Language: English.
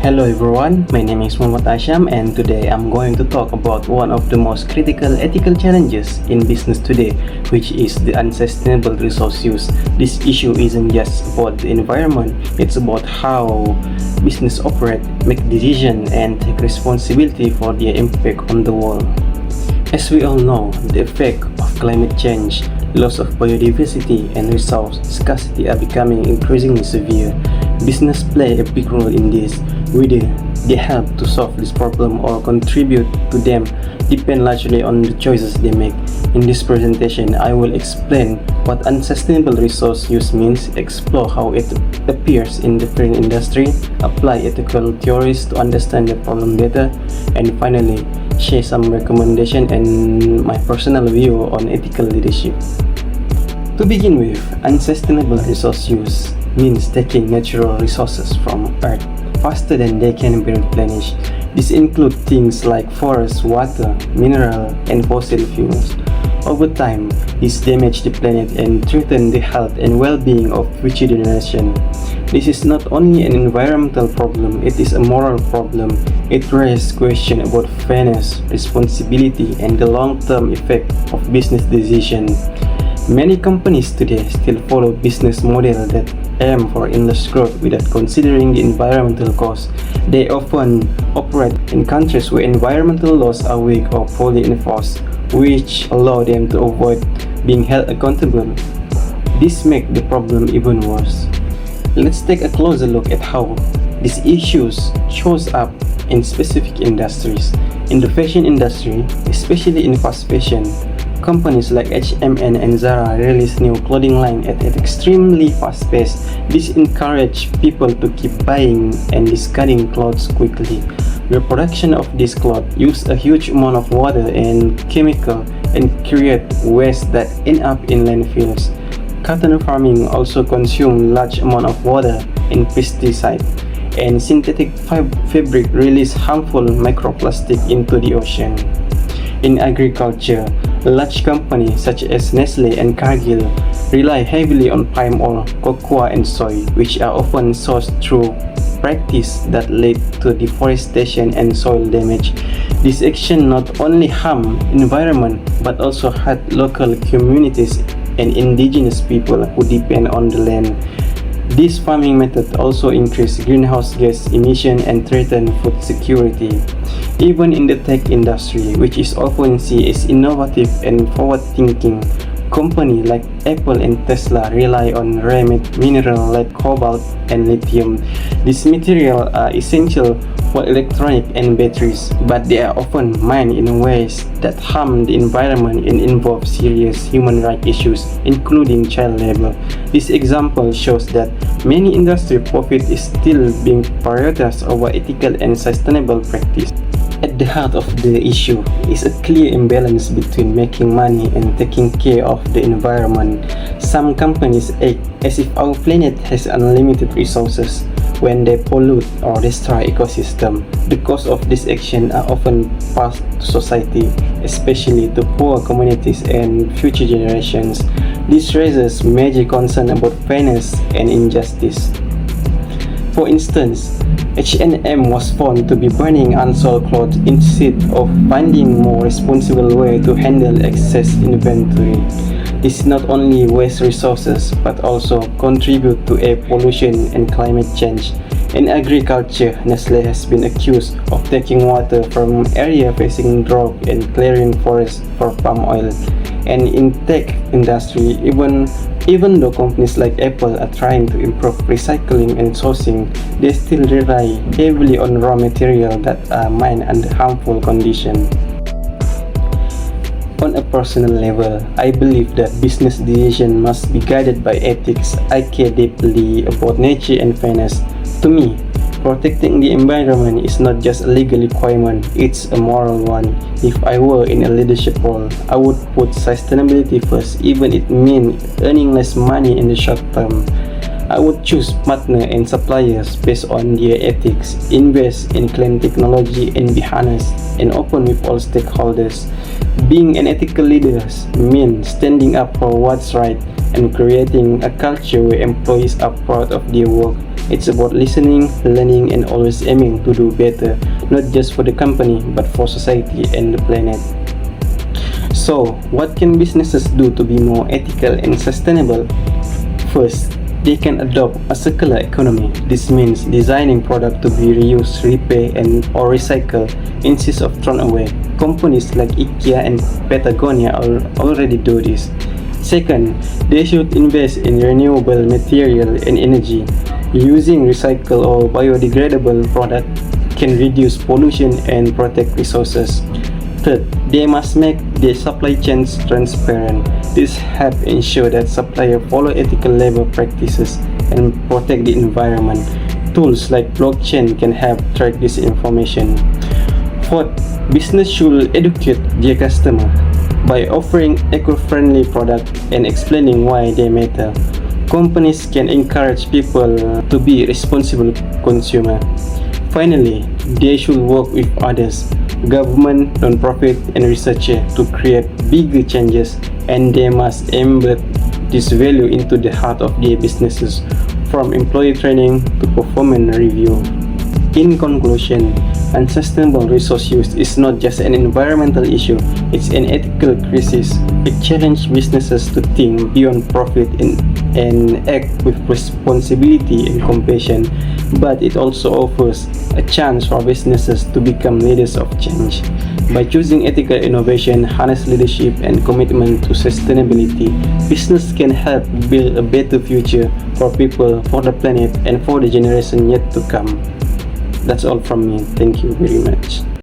Hello everyone, my name is Mohd and today I'm going to talk about one of the most critical ethical challenges in business today, which is the unsustainable resource use. This issue isn't just about the environment, it's about how business operate, make decisions and take responsibility for their impact on the world. As we all know, the effect of climate change, loss of biodiversity and resource scarcity are becoming increasingly severe. Business play a big role in this. Whether they help to solve this problem or contribute to them depend largely on the choices they make. In this presentation, I will explain what unsustainable resource use means, explore how it appears in different industries, apply ethical theories to understand the problem better, and finally, share some recommendations and my personal view on ethical leadership. To begin with, unsustainable resource use means taking natural resources from Earth faster than they can be replenished. This includes things like forests, water, mineral, and fossil fuels. Over time, this damages the planet and threatens the health and well-being of future generations. This is not only an environmental problem, it is a moral problem. It raises questions about fairness, responsibility, and the long-term effect of business decisions. Many companies today still follow business models that aim for endless growth without considering the environmental costs. They often operate in countries where environmental laws are weak or poorly enforced, which allow them to avoid being held accountable. This makes the problem even worse. Let's take a closer look at how these issues shows up in specific industries. In the fashion industry, especially in fast fashion, companies like H&M and Zara release new clothing line at an extremely fast pace. This encourages people to keep buying and discarding clothes quickly. The production of these clothes use a huge amount of water and chemical and create waste that end up in landfills. Cotton farming also consumes large amount of water and pesticides, and synthetic fabric release harmful microplastic into the ocean. In agriculture, large companies such as Nestle and Cargill rely heavily on palm oil, cocoa and soy, which are often sourced through practices that lead to deforestation and soil damage. This action not only harm environment but also hurt local communities and indigenous people who depend on the land. This farming method also increase greenhouse gas emission and threaten food security. Even in the tech industry, which is often seen as innovative and forward-thinking, companies like Apple and Tesla rely on rare minerals like cobalt and lithium. These materials are essential for electronics and batteries, but they are often mined in ways that harm the environment and involve serious human rights issues, including child labor. This example shows that many industry profit is still being prioritized over ethical and sustainable practice. At the heart of the issue is a clear imbalance between making money and taking care of the environment. Some companies act as if our planet has unlimited resources when they pollute or destroy ecosystem. The costs of this action are often passed to society, especially to poor communities and future generations. This raises major concern about fairness and injustice. For instance, H&M was found to be burning unsold clothes instead of finding more responsible way to handle excess inventory. This not only wastes resources but also contribute to air pollution and climate change. In agriculture, Nestle has been accused of taking water from areas facing drought and clearing forests for palm oil. And in tech industry, even though companies like Apple are trying to improve recycling and sourcing, they still rely heavily on raw material that are mined under harmful conditions. On a personal level, I believe that business decisions must be guided by ethics. I care deeply about nature and fairness. To me, protecting the environment is not just a legal requirement, it's a moral one. If I were in a leadership role, I would put sustainability first, even if it means earning less money in the short term. I would choose partner and suppliers based on their ethics, invest in clean technology, and be honest and open with all stakeholders. Being an ethical leader means standing up for what's right and creating a culture where employees are proud of their work. It's about listening, learning, and always aiming to do better, not just for the company, but for society and the planet. So, what can businesses do to be more ethical and sustainable? First, they can adopt a circular economy. This means designing products to be reused, repaired, or recycled instead of thrown away. Companies like IKEA and Patagonia already do this. Second, they should invest in renewable material and energy. Using recycled or biodegradable products can reduce pollution and protect resources. Third, they must make their supply chains transparent. This helps ensure that suppliers follow ethical labor practices and protect the environment. Tools like blockchain can help track this information. Fourth, business should educate their customer by offering eco-friendly products and explaining why they matter. Companies can encourage people to be responsible consumers. Finally, they should work with others, government, non-profit, and researchers to create bigger changes, and they must embed this value into the heart of their businesses, from employee training to performance review. In conclusion, unsustainable resource use is not just an environmental issue, it's an ethical crisis. It challenges businesses to think beyond profit and act with responsibility and compassion, but it also offers a chance for businesses to become leaders of change. By choosing ethical innovation, honest leadership, and commitment to sustainability, business can help build a better future for people, for the planet, and for the generation yet to come. That's all from me. Thank you very much.